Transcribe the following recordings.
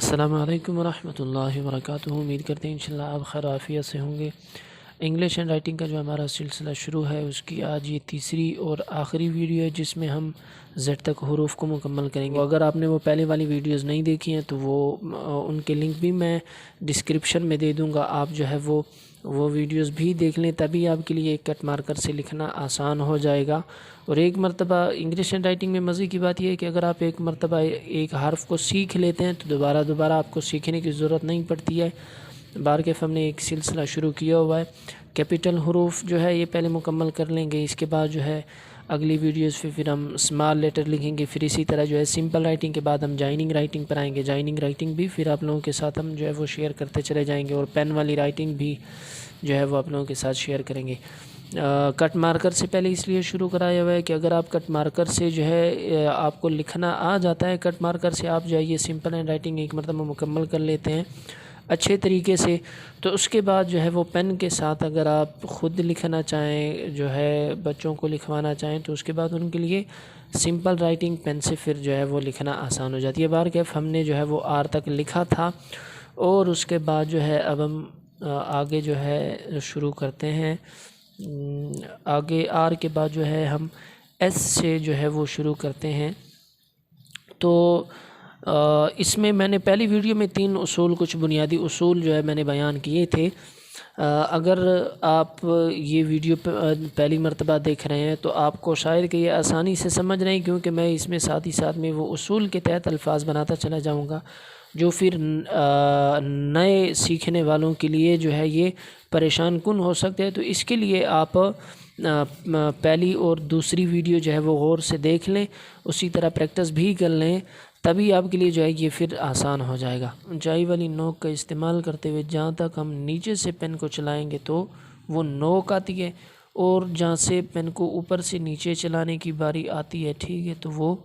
السلام علیکم ورحمۃ اللہ وبرکاتہ۔ امید کرتے ہیں انشاءاللہ آپ خیر عافیت سے ہوں گے۔ انگلش اینڈ رائٹنگ کا جو ہمارا سلسلہ شروع ہے اس کی آج یہ تیسری اور آخری ویڈیو ہے جس میں ہم زیڈ تک حروف کو مکمل کریں گے۔ اگر آپ نے وہ پہلے والی ویڈیوز نہیں دیکھی ہیں تو وہ ان کے لنک بھی میں ڈسکرپشن میں دے دوں گا، آپ جو ہے وہ ویڈیوز بھی دیکھ لیں، تبھی آپ کے لیے ایک کٹ مارکر سے لکھنا آسان ہو جائے گا۔ اور ایک مرتبہ انگلش اینڈ رائٹنگ میں مزے کی بات یہ ہے کہ اگر آپ ایک مرتبہ ایک حرف کو سیکھ لیتے ہیں تو دوبارہ آپ کو سیکھنے کی ضرورت نہیں پڑتی ہے۔ بارکیف ہم نے ایک سلسلہ شروع کیا ہوا ہے۔ کیپٹل حروف جو ہے یہ پہلے مکمل کر لیں گے، اس کے بعد جو ہے اگلی ویڈیوز پھر ہم اسمال لیٹر لکھیں گے، پھر اسی طرح جو ہے سمپل رائٹنگ کے بعد ہم جوائننگ رائٹنگ پر آئیں گے۔ جوائننگ رائٹنگ بھی پھر آپ لوگوں کے ساتھ ہم جو ہے وہ شیئر کرتے چلے جائیں گے، اور پین والی رائٹنگ بھی جو ہے وہ آپ لوگوں کے ساتھ شیئر کریں گے۔ کٹ مارکر سے پہلے اس لیے شروع کرایا ہوا ہے کہ اگر آپ کٹ مارکر سے جو ہے آپ کو لکھنا آ جاتا ہے، کٹ مارکر سے آپ جو ہے یہ سمپل اینڈ رائٹنگ ایک مرتبہ مکمل کر لیتے ہیں اچھے طریقے سے، تو اس کے بعد جو ہے وہ پین کے ساتھ اگر آپ خود لکھنا چاہیں، جو ہے بچوں کو لکھوانا چاہیں، تو اس کے بعد ان کے لیے سمپل رائٹنگ پین سے پھر جو ہے وہ لکھنا آسان ہو جاتی ہے۔ بارکیف ہم نے جو ہے وہ آر تک لکھا تھا، اور اس کے بعد جو ہے اب ہم آگے جو ہے شروع کرتے ہیں۔ آگے آر کے بعد جو ہے ہم ایس سے جو ہے وہ شروع کرتے ہیں۔ تو اس میں نے پہلی ویڈیو میں 3 اصول، کچھ بنیادی اصول جو ہے میں نے بیان کیے تھے۔ اگر آپ یہ ویڈیو پہلی مرتبہ دیکھ رہے ہیں تو آپ کو شاید کہ یہ آسانی سے سمجھ رہے ہیں، کیونکہ میں اس میں ساتھ ہی ساتھ میں وہ اصول کے تحت الفاظ بناتا چلا جاؤں گا جو پھر نئے سیکھنے والوں کے لیے جو ہے یہ پریشان کن ہو سکتے ہیں۔ تو اس کے لیے آپ پہلی اور دوسری ویڈیو جو ہے وہ غور سے دیکھ لیں، اسی طرح پریکٹس بھی کر لیں، تبھی آپ کے لیے جو ہے یہ پھر آسان ہو جائے گا۔ اونچائی والی نوک کا استعمال کرتے ہوئے جہاں تک ہم نیچے سے پین کو چلائیں گے تو وہ نوک آتی ہے، اور جہاں سے پین کو اوپر سے نیچے چلانے کی باری آتی ہے، ٹھیک ہے، تو وہ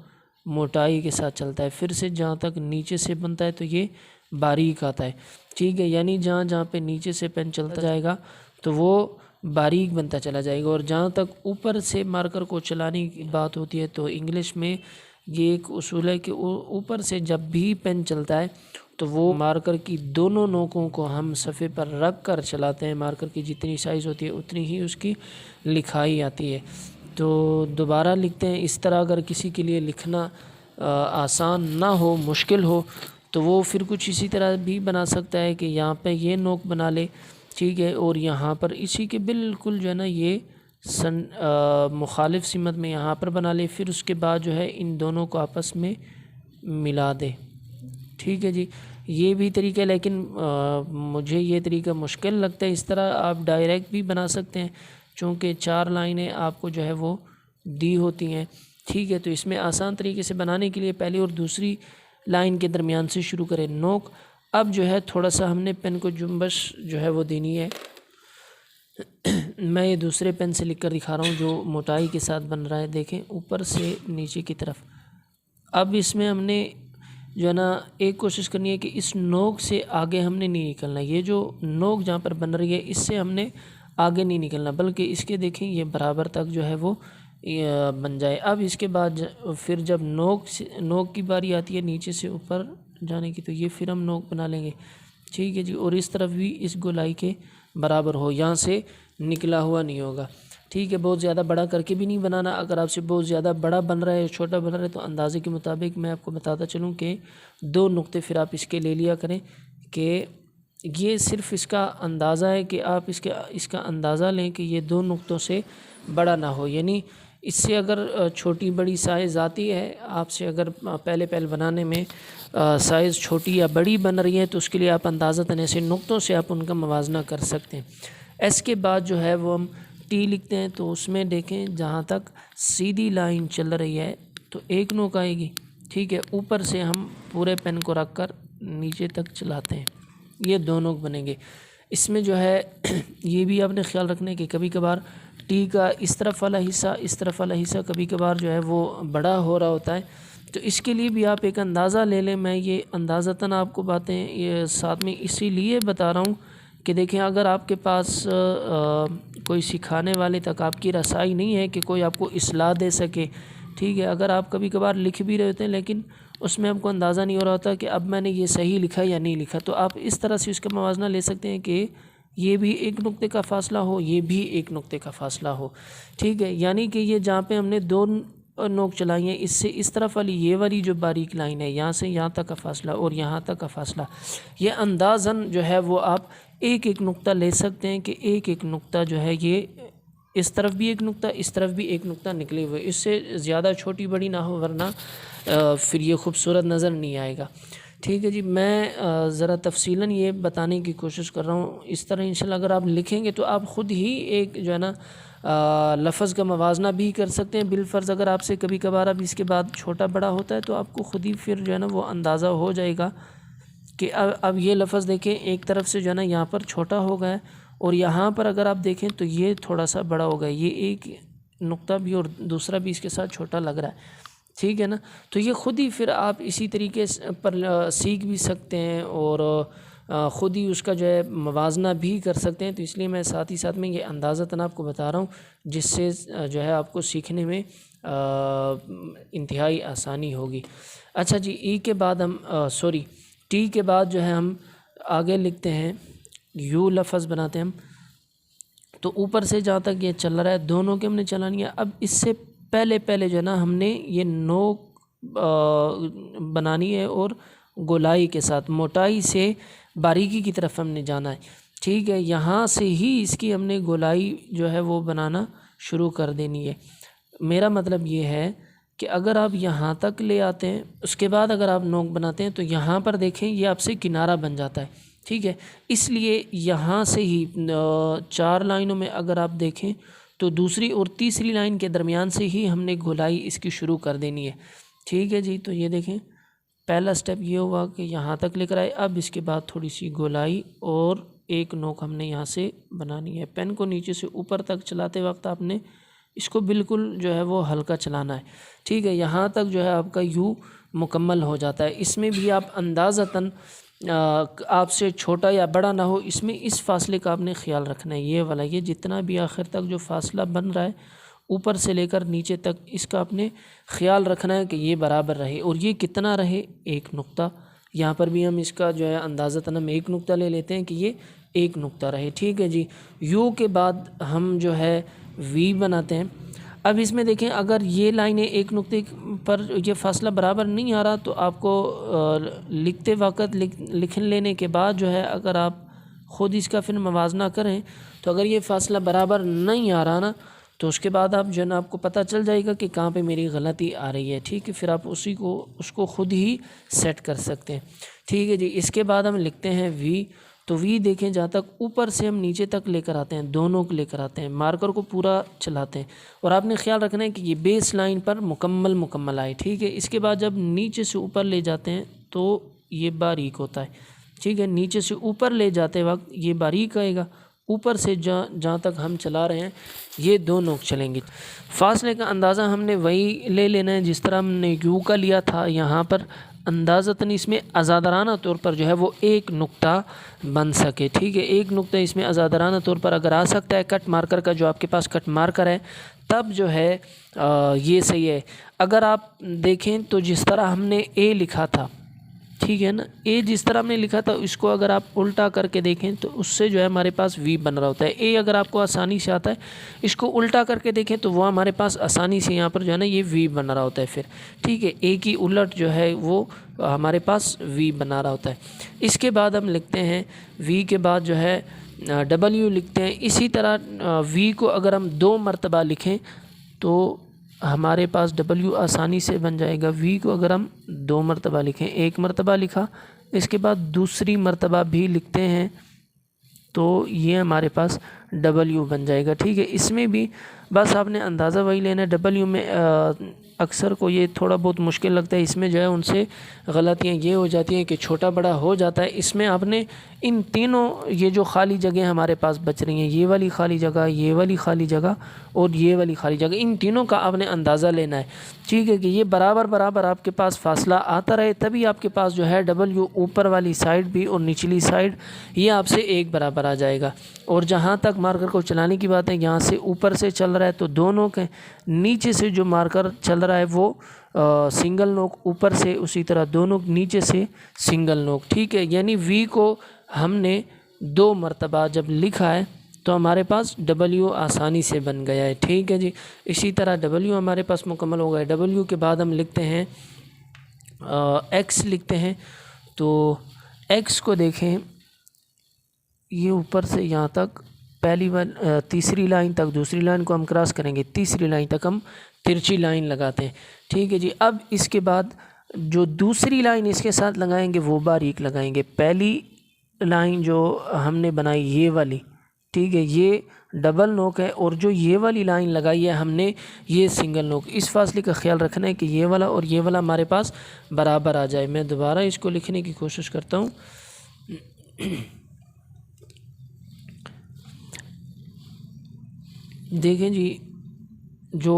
موٹائی کے ساتھ چلتا ہے۔ پھر سے جہاں تک نیچے سے بنتا ہے تو یہ باریک آتا ہے، ٹھیک ہے، یعنی جہاں پہ نیچے سے پین چلتا جائے گا تو وہ باریک بنتا چلا جائے گا۔ اور جہاں تک اوپر سے مارکر کو چلانے کی بات ہوتی ہے تو انگلش میں یہ ایک اصول ہے کہ اوپر سے جب بھی پین چلتا ہے تو وہ مارکر کی دونوں نوکوں کو ہم صفحے پر رکھ کر چلاتے ہیں۔ مارکر کی جتنی سائز ہوتی ہے اتنی ہی اس کی لکھائی آتی ہے۔ تو دوبارہ لکھتے ہیں اس طرح۔ اگر کسی کے لیے لکھنا آسان نہ ہو، مشکل ہو، تو وہ پھر کچھ اسی طرح بھی بنا سکتا ہے کہ یہاں پہ یہ نوک بنا لے، ٹھیک ہے، اور یہاں پر اسی کے بالکل جو ہے نا یہ مخالف سمت میں یہاں پر بنا لے، پھر اس کے بعد جو ہے ان دونوں کو آپس میں ملا دے، ٹھیک ہے جی۔ یہ بھی طریقہ ہے، لیکن مجھے یہ طریقہ مشکل لگتا ہے۔ اس طرح آپ ڈائریکٹ بھی بنا سکتے ہیں، چونکہ 4 لائنیں آپ کو جو ہے وہ دی ہوتی ہیں، ٹھیک ہے۔ تو اس میں آسان طریقے سے بنانے کے لیے پہلی اور دوسری لائن کے درمیان سے شروع کریں نوک۔ اب جو ہے تھوڑا سا ہم نے پین کو جنبش جو ہے وہ دینی ہے۔ میں یہ دوسرے پین سے لکھ کر دکھا رہا ہوں جو موٹائی کے ساتھ بن رہا ہے، دیکھیں اوپر سے نیچے کی طرف۔ اب اس میں ہم نے جو ہے نا ایک کوشش کرنی ہے کہ اس نوک سے آگے ہم نے نہیں نکلنا، یہ جو نوک جہاں پر بن رہی ہے اس سے ہم نے آگے نہیں نکلنا، بلکہ اس کے دیکھیں یہ برابر تک جو ہے وہ بن جائے۔ اب اس کے بعد پھر جب نوک کی باری آتی ہے نیچے سے اوپر جانے کی، تو یہ پھر ہم نوک بنا لیں گے، ٹھیک ہے جی۔ اور اس طرف بھی اس گولائی کے برابر ہو، یہاں سے نکلا ہوا نہیں ہوگا، ٹھیک ہے۔ بہت زیادہ بڑا کر کے بھی نہیں بنانا۔ اگر آپ سے بہت زیادہ بڑا بن رہا ہے، چھوٹا بن رہا ہے، تو اندازے کے مطابق میں آپ کو بتاتا چلوں کہ 2 نقطے پھر آپ اس کے لے لیا کریں، کہ یہ صرف اس کا اندازہ ہے کہ آپ اس کا اندازہ لیں کہ یہ 2 نقطوں سے بڑا نہ ہو، یعنی اس سے اگر چھوٹی بڑی سائز آتی ہے آپ سے، اگر پہلے بنانے میں سائز چھوٹی یا بڑی بن رہی ہے، تو اس کے لیے آپ اندازتاً ایسے نقطوں سے آپ ان کا موازنہ کر سکتے ہیں۔ ایس کے بعد جو ہے وہ ہم ٹی لکھتے ہیں، تو اس میں دیکھیں جہاں تک سیدھی لائن چل رہی ہے تو ایک نوک آئے گی، ٹھیک ہے۔ اوپر سے ہم پورے پین کو رکھ کر نیچے تک چلاتے ہیں، یہ 2 نوک بنیں گے۔ اس میں جو ہے یہ بھی آپ نے خیال رکھنا ہے کہ کبھی کبھار ٹی کا اس طرف والا حصہ کبھی کبھار جو ہے وہ بڑا ہو رہا ہوتا ہے، تو اس کے لیے بھی آپ ایک اندازہ لے لیں۔ میں یہ اندازتاً آپ کو باتیں یہ ساتھ میں اسی لیے بتا رہا ہوں کہ دیکھیں اگر آپ کے پاس کوئی سکھانے والے تک آپ کی رسائی نہیں ہے کہ کوئی آپ کو اصلاح دے سکے، ٹھیک ہے۔ اگر آپ کبھی کبھار لکھ بھی رہے ہوتے ہیں لیکن اس میں آپ کو اندازہ نہیں ہو رہا ہوتا کہ اب میں نے یہ صحیح لکھا یا نہیں لکھا، تو آپ اس طرح سے اس کا موازنہ لے سکتے ہیں کہ یہ بھی ایک نقطے کا فاصلہ ہو، یہ بھی ایک نقطے کا فاصلہ ہو، ٹھیک ہے۔ یعنی کہ یہ جہاں پہ ہم نے دو نوک چلائی ہیں، اس سے اس طرف والی یہ والی جو باریک لائن ہے، یہاں سے یہاں تک کا فاصلہ اور یہاں تک کا فاصلہ، یہ اندازاً جو ہے وہ آپ ایک ایک نقطہ لے سکتے ہیں کہ ایک ایک نقطہ جو ہے یہ اس طرف بھی ایک نقطہ، اس طرف بھی ایک نقطہ نکلے ہوئے، اس سے زیادہ چھوٹی بڑی نہ ہو ورنہ پھر یہ خوبصورت نظر نہیں آئے گا، ٹھیک ہے جی۔ میں ذرا تفصیلاً یہ بتانے کی کوشش کر رہا ہوں، اس طرح انشاءاللہ اگر آپ لکھیں گے تو آپ خود ہی ایک جو ہے نا لفظ کا موازنہ بھی کر سکتے ہیں۔ بالفرض اگر آپ سے کبھی کبھار اب اس کے بعد چھوٹا بڑا ہوتا ہے تو آپ کو خود ہی پھر جو ہے نا وہ اندازہ ہو جائے گا کہ اب یہ لفظ دیکھیں ایک طرف سے جو ہے نا یہاں پر چھوٹا ہو گیا ہے، اور یہاں پر اگر آپ دیکھیں تو یہ تھوڑا سا بڑا ہو گیا، یہ ایک نقطہ بھی اور دوسرا بھی اس کے ساتھ چھوٹا لگ رہا ہے، ٹھیک ہے نا۔ تو یہ خود ہی پھر آپ اسی طریقے پر سیکھ بھی سکتے ہیں اور خود ہی اس کا جو ہے موازنہ بھی کر سکتے ہیں۔ تو اس لیے میں ساتھ ہی ساتھ میں یہ اندازتاً آپ کو بتا رہا ہوں، جس سے جو ہے آپ کو سیکھنے میں انتہائی آسانی ہوگی۔ اچھا جی، ای کے بعد ہم ٹی کے بعد جو ہے ہم آگے لکھتے ہیں، یو لفظ بناتے ہیں ہم، تو اوپر سے جہاں تک یہ چل رہا ہے دونوں کے ہم نے چلانی ہے۔ اب اس سے پہلے جو ہے نا ہم نے یہ نوک بنانی ہے اور گولائی کے ساتھ موٹائی سے باریکی کی طرف ہم نے جانا ہے، ٹھیک ہے۔ یہاں سے ہی اس کی ہم نے گولائی جو ہے وہ بنانا شروع کر دینی ہے۔ میرا مطلب یہ ہے کہ اگر آپ یہاں تک لے آتے ہیں، اس کے بعد اگر آپ نوک بناتے ہیں تو یہاں پر دیکھیں یہ آپ سے کنارہ بن جاتا ہے، ٹھیک ہے۔ اس لیے یہاں سے ہی 4 لائنوں میں اگر آپ دیکھیں تو دوسری اور تیسری لائن کے درمیان سے ہی ہم نے گولائی اس کی شروع کر دینی ہے، ٹھیک ہے جی۔ تو یہ دیکھیں پہلا سٹیپ یہ ہوا کہ یہاں تک لے کر آئے، اب اس کے بعد تھوڑی سی گولائی اور ایک نوک ہم نے یہاں سے بنانی ہے۔ پین کو نیچے سے اوپر تک چلاتے وقت آپ نے اس کو بالکل جو ہے وہ ہلکا چلانا ہے، ٹھیک ہے۔ یہاں تک جو ہے آپ کا یو مکمل ہو جاتا ہے۔ اس میں بھی آپ اندازتاً آپ سے چھوٹا یا بڑا نہ ہو، اس میں اس فاصلے کا آپ نے خیال رکھنا ہے، یہ والا یہ جتنا بھی آخر تک جو فاصلہ بن رہا ہے اوپر سے لے کر نیچے تک، اس کا آپ نے خیال رکھنا ہے کہ یہ برابر رہے، اور یہ کتنا رہے، ایک نقطہ۔ یہاں پر بھی ہم اس کا جو ہے اندازتاً ہم ایک نقطہ لے لیتے ہیں کہ یہ ایک نقطہ رہے، ٹھیک ہے جی۔ یو کے بعد ہم جو ہے وی بناتے ہیں۔ اب اس میں دیکھیں اگر یہ لائنیں ایک نقطے پر یہ فاصلہ برابر نہیں آ رہا تو آپ کو لکھتے وقت لکھ لینے کے بعد جو ہے اگر آپ خود اس کا پھر موازنہ کریں تو اگر یہ فاصلہ برابر نہیں آ رہا نا تو اس کے بعد آپ جو ہے نا آپ کو پتہ چل جائے گا کہ کہاں پہ میری غلطی آ رہی ہے، ٹھیک ہے۔ پھر آپ اس کو خود ہی سیٹ کر سکتے ہیں، ٹھیک ہے جی۔ اس کے بعد ہم لکھتے ہیں وی، تو وی دیکھیں جہاں تک اوپر سے ہم نیچے تک لے کر آتے ہیں، دونوں کو لے کر آتے ہیں، مارکر کو پورا چلاتے ہیں، اور آپ نے خیال رکھنا ہے کہ یہ بیس لائن پر مکمل آئے، ٹھیک ہے۔ اس کے بعد جب نیچے سے اوپر لے جاتے ہیں تو یہ باریک ہوتا ہے، ٹھیک ہے۔ نیچے سے اوپر لے جاتے وقت یہ باریک آئے گا، اوپر سے جہاں تک ہم چلا رہے ہیں یہ دو نوک چلیں گے۔ فاصلے کا اندازہ ہم نے وہی لے لینا ہے جس طرح ہم نے یو کا لیا تھا، یہاں پر اندازتاً اس میں آزادارانہ طور پر جو ہے وہ ایک نقطہ بن سکے، ٹھیک ہے۔ ایک نقطہ اس میں آزادارانہ طور پر اگر آ سکتا ہے کٹ مارکر کا، جو آپ کے پاس کٹ مارکر ہے، تب جو ہے یہ صحیح ہے۔ اگر آپ دیکھیں تو جس طرح ہم نے اے لکھا تھا، ٹھیک ہے نا، اے جس طرح ہم نے لکھا تھا اس کو اگر آپ الٹا کر کے دیکھیں تو اس سے جو ہے ہمارے پاس وی بن رہا ہوتا ہے۔ اے اگر آپ کو آسانی سے آتا ہے، اس کو الٹا کر کے دیکھیں تو وہ ہمارے پاس آسانی سے یہاں پر جو ہے نا یہ وی بن رہا ہوتا ہے پھر، ٹھیک ہے۔ اے کی الٹ جو ہے وہ ہمارے پاس وی بنا رہا ہوتا ہے۔ اس کے بعد ہم لکھتے ہیں وی کے بعد جو ہے ڈبلیو لکھتے ہیں۔ اسی طرح وی کو اگر ہم 2 مرتبہ لکھیں تو ہمارے پاس ڈبلیو آسانی سے بن جائے گا۔ وی کو اگر ہم 2 مرتبہ لکھیں، 1 مرتبہ لکھا، اس کے بعد دوسری مرتبہ بھی لکھتے ہیں تو یہ ہمارے پاس ڈبلیو بن جائے گا، ٹھیک ہے۔ اس میں بھی بس آپ نے اندازہ وہی لینا ہے۔ ڈبلیو میں اکثر کو یہ تھوڑا بہت مشکل لگتا ہے، اس میں جو ہے ان سے غلطیاں یہ ہو جاتی ہیں کہ چھوٹا بڑا ہو جاتا ہے۔ اس میں آپ نے ان تینوں یہ جو خالی جگہیں ہمارے پاس بچ رہی ہیں، یہ والی خالی جگہ، یہ والی خالی جگہ اور یہ والی خالی جگہ، ان تینوں کا آپ نے اندازہ لینا ہے، ٹھیک ہے، کہ یہ برابر آپ کے پاس فاصلہ آتا رہے، تبھی آپ کے پاس جو ہے ڈبلیو اوپر والی سائڈ بھی اور نچلی سائڈ یہ آپ سے ایک برابر آ جائے گا۔ اور جہاں تک مارکر کو چلانے کی بات ہے، یہاں سے اوپر سے چل رہا ہے تو دونوں کے نیچے سے جو مارکر چل رہا رہا ہے وہ سنگل نوک اوپر سے، اسی طرح دو نوک نیچے سے سنگل نوک، ٹھیک ہے. یعنی وی کو ہم نے 2 مرتبہ جب لکھا ہے تو ہمارے پاس ڈبلیو آسانی سے بن گیا ہے، ٹھیک ہے جی. اسی طرح ڈبلیو ہمارے پاس مکمل ہو گیا. ڈبلیو کے بعد ہم لکھتے ہیں ایکس لکھتے ہیں. تو ایکس کو دیکھیں، یہ اوپر سے یہاں تک تیسری لائن تک، دوسری لائن کو ہم کراس کریں گے، تیسری لائن تک ہم ترچی لائن لگاتے ہیں، ٹھیک ہے جی. اب اس کے بعد جو دوسری لائن اس کے ساتھ لگائیں گے وہ باریک لگائیں گے. پہلی لائن جو ہم نے بنائی یہ والی، ٹھیک ہے، یہ ڈبل نوک ہے، اور جو یہ والی لائن لگائی ہے ہم نے یہ سنگل نوک. اس فاصلے کا خیال رکھنا ہے کہ یہ والا اور یہ والا ہمارے پاس برابر آ جائے. میں دوبارہ اس کو لکھنے کی کوشش کرتا ہوں. دیکھیں جی، جو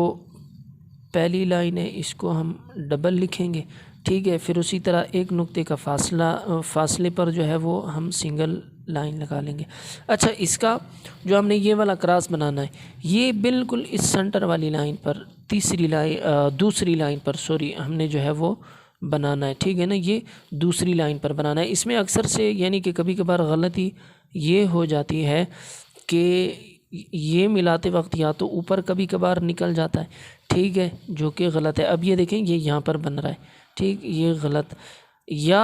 پہلی لائن ہے اس کو ہم ڈبل لکھیں گے، ٹھیک ہے. پھر اسی طرح ایک نقطے کا فاصلے پر جو ہے وہ ہم سنگل لائن لگا لیں گے. اچھا، اس کا جو ہم نے یہ والا کراس بنانا ہے، یہ بالکل اس سینٹر والی لائن پر دوسری لائن پر ہم نے جو ہے وہ بنانا ہے، ٹھیک ہے نا. یہ دوسری لائن پر بنانا ہے. اس میں اکثر سے یعنی کہ کبھی کبھار غلطی یہ ہو جاتی ہے کہ یہ ملاتے وقت یا تو اوپر کبھی کبھار نکل جاتا ہے، ٹھیک ہے، جو کہ غلط ہے. اب یہ دیکھیں، یہ یہاں پر بن رہا ہے، ٹھیک، یہ غلط. یا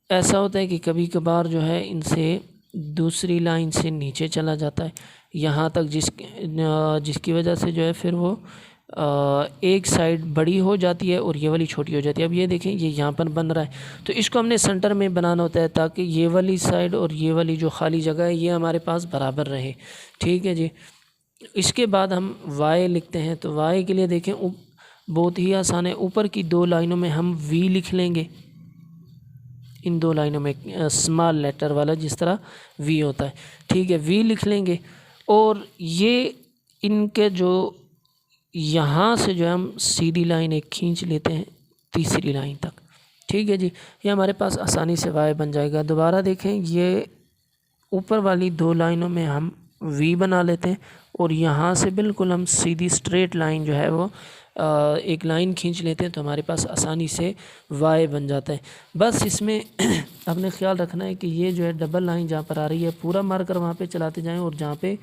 ایسا ہوتا ہے کہ کبھی کبھار جو ہے ان سے دوسری لائن سے نیچے چلا جاتا ہے یہاں تک، جس کی وجہ سے جو ہے پھر وہ ایک سائڈ بڑی ہو جاتی ہے اور یہ والی چھوٹی ہو جاتی ہے. اب یہ دیکھیں، یہ یہاں پر بن رہا ہے، تو اس کو ہم نے سینٹر میں بنانا ہوتا ہے تاکہ یہ والی سائڈ اور یہ والی جو خالی جگہ ہے یہ ہمارے پاس برابر رہے، ٹھیک ہے جی. اس کے بعد ہم وائی لکھتے ہیں. تو وائی کے لیے دیکھیں بہت ہی آسان ہے. اوپر کی 2 لائنوں میں ہم وی لکھ لیں گے، ان 2 لائنوں میں اسمال لیٹر والا جس طرح وی ہوتا ہے، ٹھیک ہے، وی لکھ لیں گے. اور یہ ان کے جو یہاں سے جو ہم سیدھی لائن ایک کھینچ لیتے ہیں تیسری لائن تک، ٹھیک ہے جی. یہ ہمارے پاس آسانی سے وائی بن جائے گا. دوبارہ دیکھیں، یہ اوپر والی 2 لائنوں میں ہم وی بنا لیتے ہیں اور یہاں سے بالکل ہم سیدھی اسٹریٹ لائن جو ہے وہ ایک لائن کھینچ لیتے ہیں تو ہمارے پاس آسانی سے وائی بن جاتا ہے. بس اس میں آپ نے خیال رکھنا ہے کہ یہ جو ہے ڈبل لائن جہاں پر آ رہی ہے پورا مارکر وہاں پہ چلاتے جائیں، اور جہاں پہ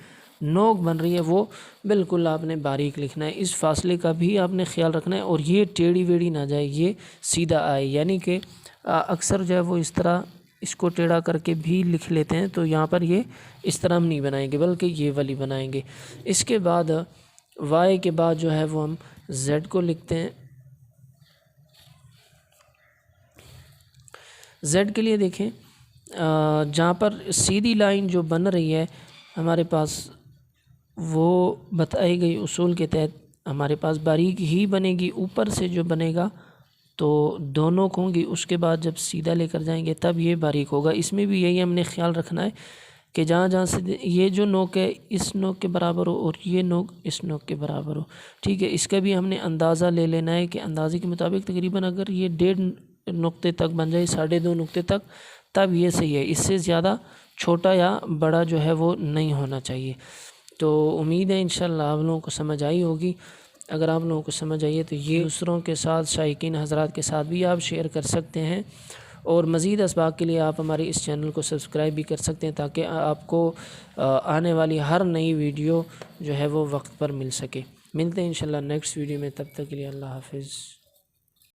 نوک بن رہی ہے وہ بالکل آپ نے باریک لکھنا ہے. اس فاصلے کا بھی آپ نے خیال رکھنا ہے، اور یہ ٹیڑھی ویڑھی نہ جائے، یہ سیدھا آئے. یعنی کہ اکثر جو ہے وہ اس طرح اس کو ٹیڑھا کر کے بھی لکھ لیتے ہیں، تو یہاں پر یہ اس طرح ہم نہیں بنائیں گے بلکہ یہ والی بنائیں گے. اس کے بعد وائی کے بعد جو ہے وہ ہم زیڈ کو لکھتے ہیں. زیڈ کے لیے دیکھیں، جہاں پر سیدھی لائن جو بن رہی ہے ہمارے پاس وہ بتائی گئی اصول کے تحت ہمارے پاس باریک ہی بنے گی. اوپر سے جو بنے گا تو دونوں ہوں گی، اس کے بعد جب سیدھا لے کر جائیں گے تب یہ باریک ہوگا. اس میں بھی یہی ہم نے خیال رکھنا ہے کہ جہاں جہاں سے یہ جو نوک ہے اس نوک کے برابر ہو اور یہ نوک اس نوک کے برابر ہو، ٹھیک ہے. اس کا بھی ہم نے اندازہ لے لینا ہے کہ اندازے کے مطابق تقریباً اگر یہ 1.5 نقطے تک بن جائے، 2.5 نقطے تک، تب یہ صحیح ہے. اس سے زیادہ چھوٹا یا بڑا جو ہے وہ نہیں ہونا چاہیے. تو امید ہے انشاءاللہ آپ لوگوں کو سمجھ آئی ہوگی. اگر آپ لوگوں کو سمجھ آئیے تو یہ دوسروں کے ساتھ، شائقین حضرات کے ساتھ بھی آپ شیئر کر سکتے ہیں، اور مزید اسباق کے لیے آپ ہمارے اس چینل کو سبسکرائب بھی کر سکتے ہیں تاکہ آپ کو آنے والی ہر نئی ویڈیو جو ہے وہ وقت پر مل سکے. ملتے ہیں انشاءاللہ نیکسٹ ویڈیو میں، تب تک کے لیے اللہ حافظ.